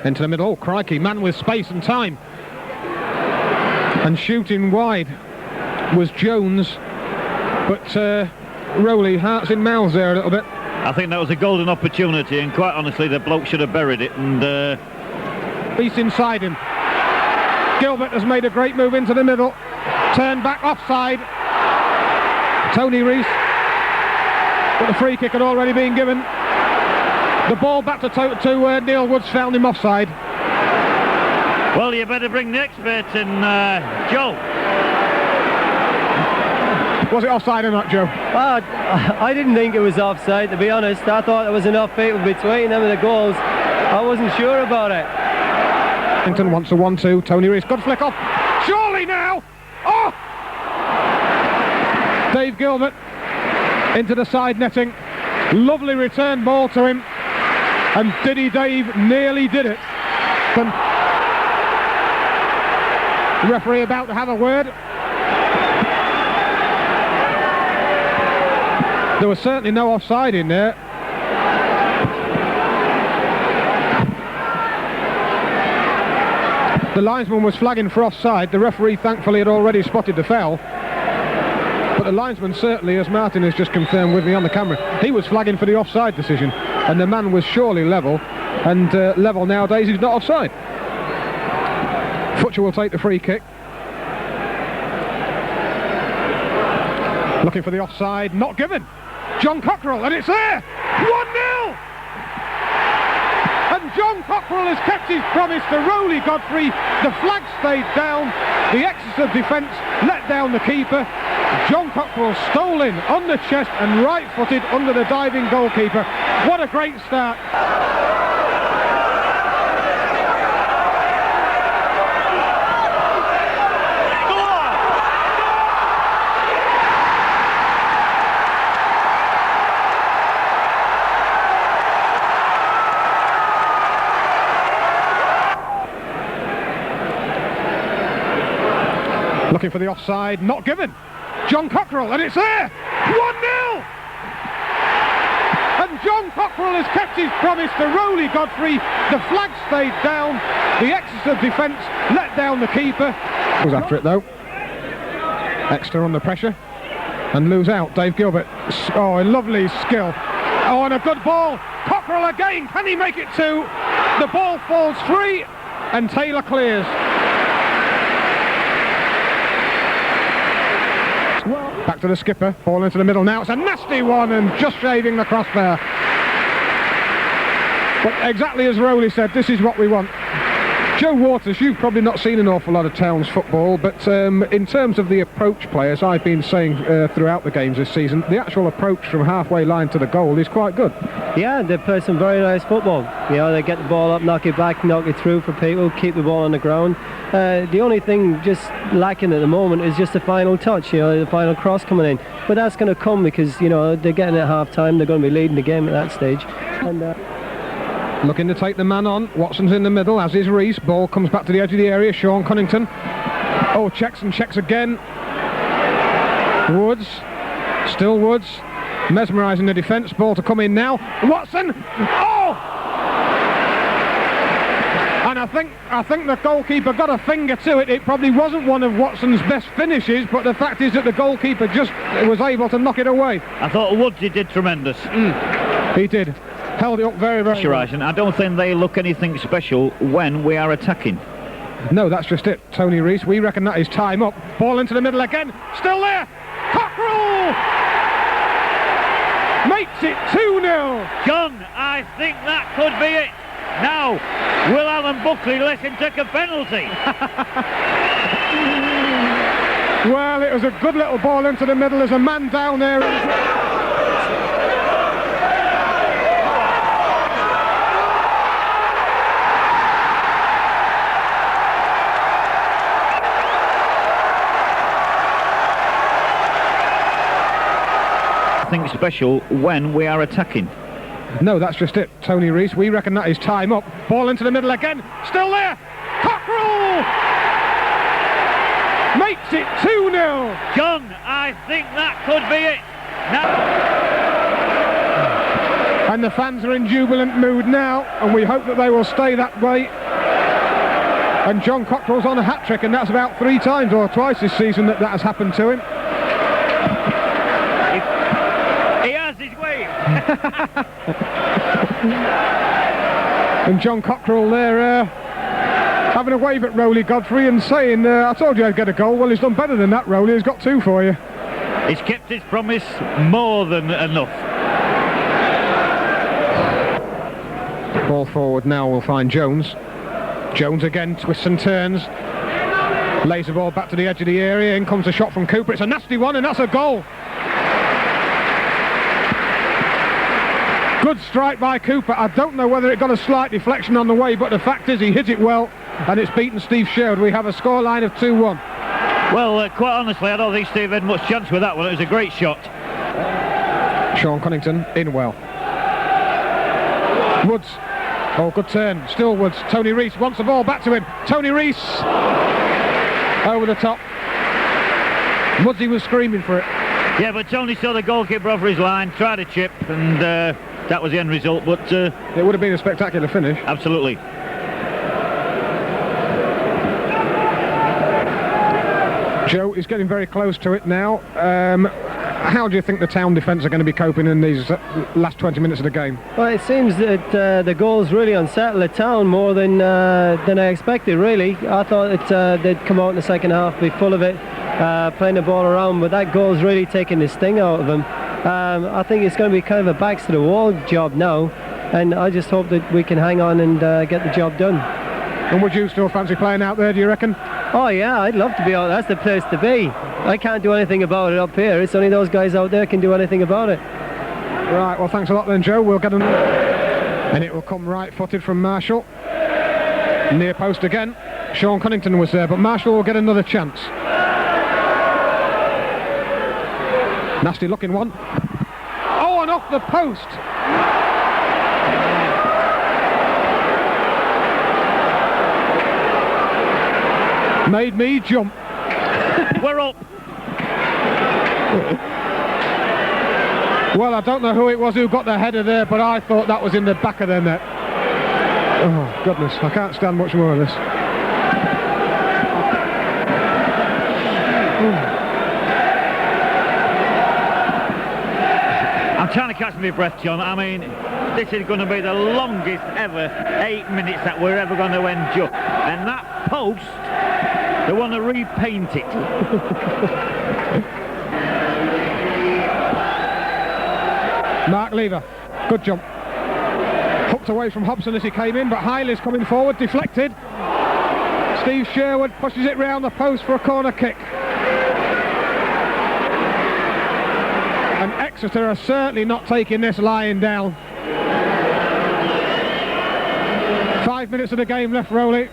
Into the middle. Oh, crikey, man with space and time. And shooting wide was Jones. But Rowley, hearts in mouths there a little bit. I think that was a golden opportunity, and quite honestly, the bloke should have buried it. And Beast inside him. Gilbert has made a great move into the middle. Turn back offside. Tony Rees. But the free kick had already been given. The ball back to Neil Woods, found him offside. Well, you better bring the expert in, Joe. Was it offside or not, Joe? I didn't think it was offside, to be honest. I thought there was enough people between them and the goals. I wasn't sure about it. Washington wants a 1-2. Tony Rees, good flick off. Surely now! Oh! Dave Gilbert into the side netting. Lovely return ball to him. And Diddy Dave nearly did it. The referee about to have a word. There was certainly no offside in there. The linesman was flagging for offside. The referee thankfully had already spotted the foul. But the linesman certainly, as Martin has just confirmed with me on the camera, he was flagging for the offside decision. And the man was surely level. And level nowadays is not offside. Futcher will take the free kick. Looking for the offside, not given. John Cockerell, and it's there! 1-0! And John Cockerell has kept his promise to Rowley Godfrey. The flag stayed down. The Exeter defence let down the keeper. John Cockerell stole in on the chest and right-footed under the diving goalkeeper. What a great start. Looking for the offside, not given. John Cockerell, and it's there! 1-0! And John Cockerell has kept his promise to Rowley Godfrey. The flag stayed down. The Exeter defence let down the keeper. Was after it though. Exeter under pressure and lose out. Dave Gilbert. Oh, a lovely skill. Oh, and a good ball. Cockerell again. Can he make it two? The ball falls free and Taylor clears. Back to the skipper, ball into the middle now, it's a nasty one and just shaving the crossbar. But exactly as Rowley said, this is what we want. Joe Waters, you've probably not seen an awful lot of Towns football, but in terms of the approach players, I've been saying throughout the games this season, the actual approach from halfway line to the goal is quite good. Yeah, they play some very nice football. You know, they get the ball up, knock it back, knock it through for people, keep the ball on the ground. The only thing just lacking at the moment is just the final touch, you know, the final cross coming in. But that's going to come because, you know, they're getting at half-time, they're going to be leading the game at that stage. And looking to take the man on. Watson's in the middle, as is Rees. Ball comes back to the edge of the area. Sean Cunnington. Oh, checks and checks again. Woods. Still Woods. Mesmerising the defence. Ball to come in now. Watson. Oh! And I think the goalkeeper got a finger to it. It probably wasn't one of Watson's best finishes, but the fact is that the goalkeeper just was able to knock it away. I thought Woodsy did tremendous. He did. Held it up very, very well. And I don't think they look anything special when we are attacking. No, that's just it. Tony Rees, we reckon that is time up. Ball into the middle again. Still there. Cockerell makes it 2-0. John, I think that could be it. Now, will Alan Buckley let him take a penalty? Well, it was a good little ball into the middle. There's a man down there. Think special when we are attacking. No, that's just it. Tony Rees, we reckon that is time up. Ball into the middle again. Still there. Cockerell makes it 2-0. John, I think that could be it. Now. And the fans are in jubilant mood now, and we hope that they will stay that way. And John Cockerell's on a hat-trick, and that's about 3 times or twice this season that has happened to him. He has his way. And John Cockerell there having a wave at Rowley Godfrey and saying, I told you I'd get a goal. Well, he's done better than that, Rowley. He's got 2 for you. He's kept his promise more than enough. Ball forward now will find Jones. Jones again twists and turns. Lays the ball back to the edge of the area. In comes a shot from Cooper. It's a nasty one, and that's a goal. Good strike by Cooper. I don't know whether it got a slight deflection on the way, but the fact is he hit it well, and it's beaten Steve Sherwood. We have a scoreline of 2-1. Well, quite honestly, I don't think Steve had much chance with that one. It was a great shot. Sean Cunnington in well. Woods. Oh, good turn. Still Woods. Tony Rees wants the ball back to him. Tony Rees over the top. Woodsy was screaming for it. Yeah, but Tony saw the goalkeeper over his line, tried a chip, and that was the end result. But it would have been a spectacular finish. Absolutely. Joe is getting very close to it now. How do you think the Town defence are going to be coping in these last 20 minutes of the game? Well, it seems that the goals really unsettled the Town more than I expected, really. I thought that they'd come out in the second half, be full of it, playing the ball around, but that goal's really taken the sting out of them. I think it's going to be kind of a backs to the wall job now, and I just hope that we can hang on and get the job done. And would you still fancy playing out there, do you reckon? Oh yeah, I'd love to be out. That's the place to be. I can't do anything about it up here. It's only those guys out there can do anything about it. Right, well thanks a lot then, Joe. We'll get them. And it will come right-footed from Marshall. Near post again. Sean Cunnington was there, but Marshall will get another chance. Nasty looking one. Oh, and off the post. Made me jump. We're up. Well, I don't know who it was who got the header there, but I thought that was in the back of their net. Oh, goodness, I can't stand much more of this. I'm trying to catch my breath, John. I mean, this is going to be the longest ever 8 minutes that we're ever going to endure. And that post, they want to repaint it. Mark Lever, good jump. Hooked away from Hobson as he came in, but Hiley's coming forward, deflected. Steve Sherwood pushes it round the post for a corner kick. And Exeter are certainly not taking this lying down. 5 minutes of the game left, Rowley.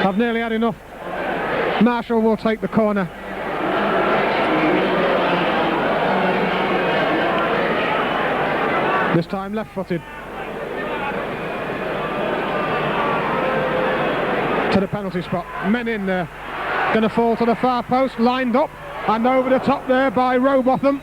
I've nearly had enough. Marshall will take the corner. This time left-footed. To the penalty spot. Men in there. Going to fall to the far post. Lined up. And over the top there by Rowbotham.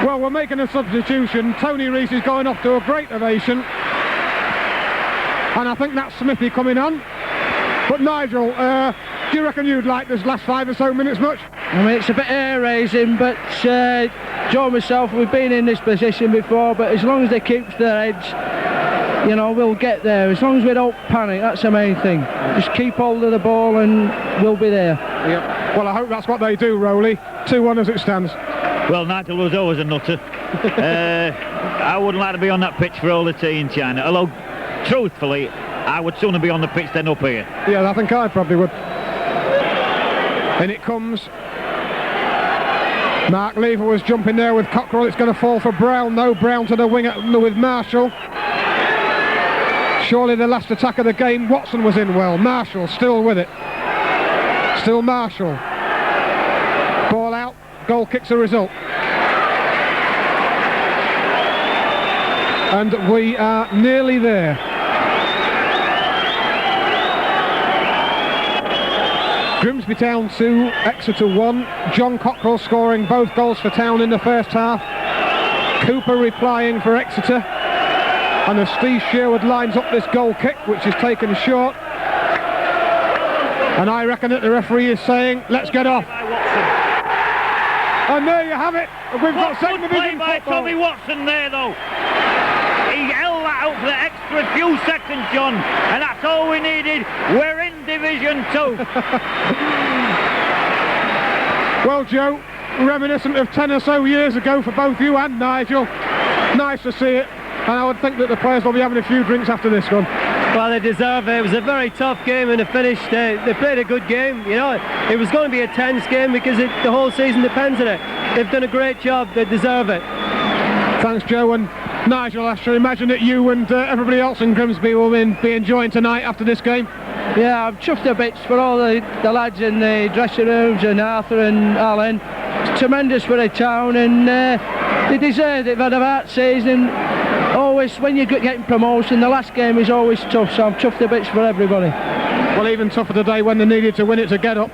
Well, we're making a substitution. Tony Rees is going off to a great ovation. And I think that's Smithy coming on. But Nigel, do you reckon you'd like this last 5 or so minutes much? I mean, it's a bit hair-raising, but Joe and myself, we've been in this position before, but as long as they keep their edge, you know, we'll get there. As long as we don't panic, that's the main thing. Just keep hold of the ball and we'll be there. Yep. Well, I hope that's what they do, Rowley. 2-1 as it stands. Well, Nigel was always a nutter. I wouldn't like to be on that pitch for all the tea in China, although, truthfully, I would sooner be on the pitch than up here. Yeah, I think I probably would. And it comes. Mark Lever was jumping there with Cockerell. It's going to fall for Brown. No, Brown to the wing with Marshall. Surely the last attack of the game. Watson was in well. Marshall still with it. Still Marshall. Ball out. Goal kicks the result. And we are nearly there. Grimsby Town 2, Exeter 1. John Cockrell scoring both goals for Town in the first half. Cooper replying for Exeter. And as Steve Sherwood lines up this goal kick, which is taken short. And I reckon that the referee is saying, let's get off. And there you have it. We've got second division by football. Tommy Watson there, though. He held that out for the extra few seconds, John, and that's all we needed. We're in Division 2. Well, Joe, reminiscent of 10 or so years ago for both you and Nigel. Nice to see it, and I would think that the players will be having a few drinks after this one. Well, they deserve it. It was a very tough game in the finish. They played a good game. You know, it was going to be a tense game because the whole season depends on it. They've done a great job. They deserve it. Thanks, Joe. And Nigel, I should imagine that you and everybody else in Grimsby will be enjoying tonight after this game. Yeah, I'm chuffed to bits for all the lads in the dressing rooms and Arthur and Alan. It's tremendous for the town, and they deserve it. They've had a hard season. Always, when you're getting promotion, the last game is always tough, so I'm chuffed to bits for everybody. Well, even tougher today when they needed to win it to get up.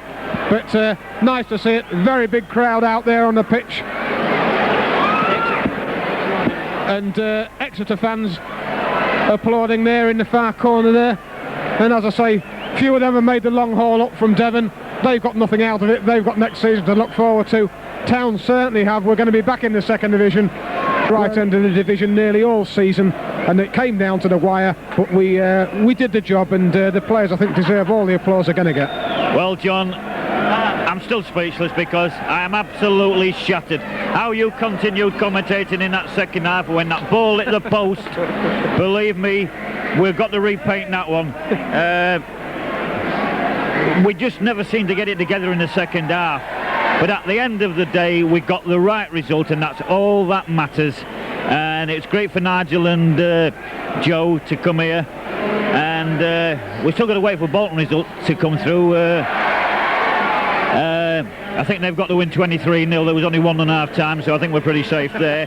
But nice to see it. Very big crowd out there on the pitch. And Exeter fans applauding there in the far corner there. And as I say, few of them have made the long haul up from Devon. They've got nothing out of it. They've got next season to look forward to. Town certainly have. We're going to be back in the second division, right end of the division nearly all season, and it came down to the wire, but we did the job, and the players, I think, deserve all the applause they're going to get. Well, John, I'm still speechless because I am absolutely shattered. How you continued commentating in that second half when that ball hit the post, believe me, we've got to repaint that one. We just never seem to get it together in the second half. But at the end of the day, we got the right result, and that's all that matters. And it's great for Nigel and Joe to come here. And we're still going to wait for Bolton result to come through. I think they've got to win 23-0. There was only 1.5 time, so I think we're pretty safe there.